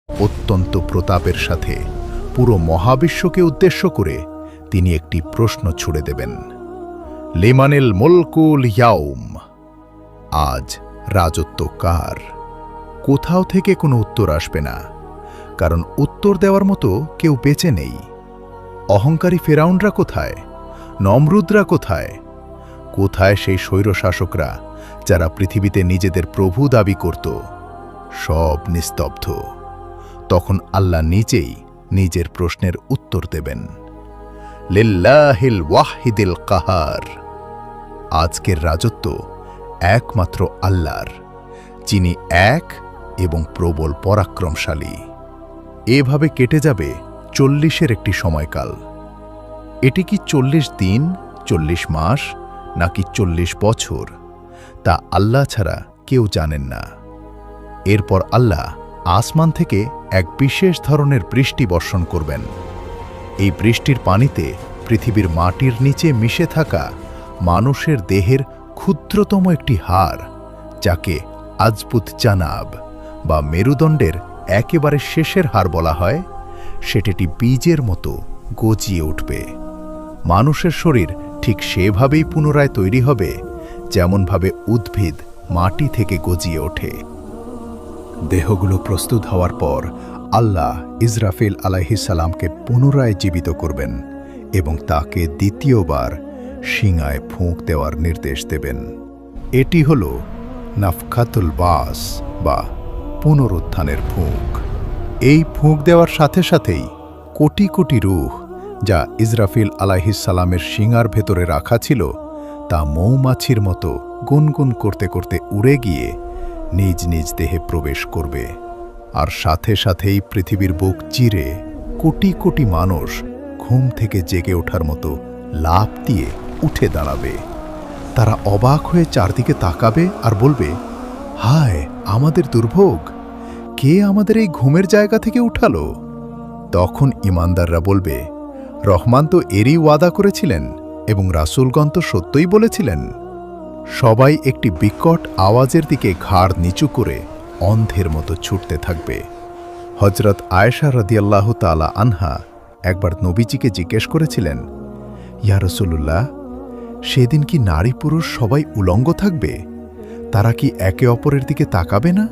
অত্যন্ত প্রতাপের সাথে পুরো মহাবিশ্বকে উদ্দেশ্য করে তিনি একটি প্রশ্ন ছুড়ে দেবেন। লিমানিল মুলকুল ইয়াউম, আজ রাজত্ব কার? কোথাও থেকে কোনো উত্তর আসবে না, কারণ উত্তর দেওয়ার মতো কেউ বেঁচে নেই। অহংকারী ফেরাউনরা কোথায়? নমরুদরা কোথায়? কোথায় সেই স্বৈরশাসকরা যারা পৃথিবীতে নিজেদের প্রভু দাবি করত? সব নিস্তব্ধ। তখন আল্লাহ নিজেই নিজের প্রশ্নের উত্তর দেবেন। লিল্লাহিল ওয়াহিদিল কাহার, আজকের রাজত্ব একমাত্র আল্লাহর, যিনি এক এবং প্রবল পরাক্রমশালী। এভাবে কেটে যাবে 40-এর একটি সময়কাল। এটি কি 40 দিন, 40 মাস, নাকি 40 বছর, তা আল্লাহ ছাড়া কেউ জানেন না। এরপর আল্লাহ আসমান থেকে এক বিশেষ ধরনের বৃষ্টি বর্ষণ করবেন। এই বৃষ্টির পানিতে পৃথিবীর মাটির নিচে মিশে থাকা মানুষের দেহের ক্ষুদ্রতম একটি হাড়, যাকে আজপুত জানাব বা মেরুদণ্ডের একেবারে শেষের হাড় বলা হয়, সেটি বীজের মতো গজিয়ে উঠবে। মানুষের শরীর ঠিক সেভাবেই পুনরায় তৈরি হবে যেমনভাবে উদ্ভিদ মাটি থেকে গজিয়ে ওঠে। দেহগুলো প্রস্তুত হওয়ার পর আল্লাহ ইসরাফিল আলাইহিস সালামকে পুনরায় জীবিত করবেন এবং তাকে দ্বিতীয়বার শিঙায় ফুঁক দেওয়ার নির্দেশ দেবেন। এটি হল নাফখাতুল বাস বা পুনরুত্থানের ফুঁক। এই ফুঁক দেওয়ার সাথে সাথেই কোটি কোটি রূহ যা ইসরাফিল আলাইহিস সালামের শিঙার ভেতরে রাখা ছিল, তা মৌমাছির মতো গুনগুন করতে করতে উড়ে গিয়ে নিজ নিজ দেহে প্রবেশ করবে। আর সাথে সাথেই পৃথিবীর বুক চিরে কোটি কোটি মানুষ ঘুম থেকে জেগে ওঠার মতো লাফ দিয়ে উঠে দাঁড়াবে। তারা অবাক হয়ে চারদিকে তাকাবে আর বলবে, হায় আমাদের দুর্ভোগ, কে আমাদের এই ঘুমের জায়গা থেকে উঠালো? তখন ঈমানদাররা বলবে, রহমান তো এরই ওয়াদা করেছিলেন এবং রাসূলগণ তো সত্যই বলেছিলেন। সবাই একটি বিকট আওয়াজের দিকে ঘাড় নিচু করে অন্ধের মতো ছুটতে থাকবে। হযরত আয়েশা রাদিয়াল্লাহু তাআলা আনহা একবার নবীজিকে জিজ্ঞেস করেছিলেন, ইয়া রাসূলুল্লাহ, সেদিন কি নারী পুরুষ সবাই উলঙ্গ থাকবে? তারা কি একে অপরের দিকে তাকাবে না?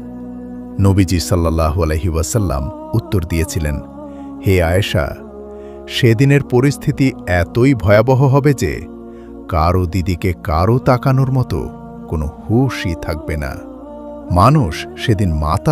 নবীজি সাল্লাল্লাহু আলাইহি ওয়াসাল্লাম উত্তর দিয়েছিলেন, হে আয়েশা, সেদিনের পরিস্থিতি এতই ভয়াবহ হবে যে কারো দিদিকে কারো তাকানোর মতো কোনো হুঁশই থাকবে না। মানুষ সেদিন মাথা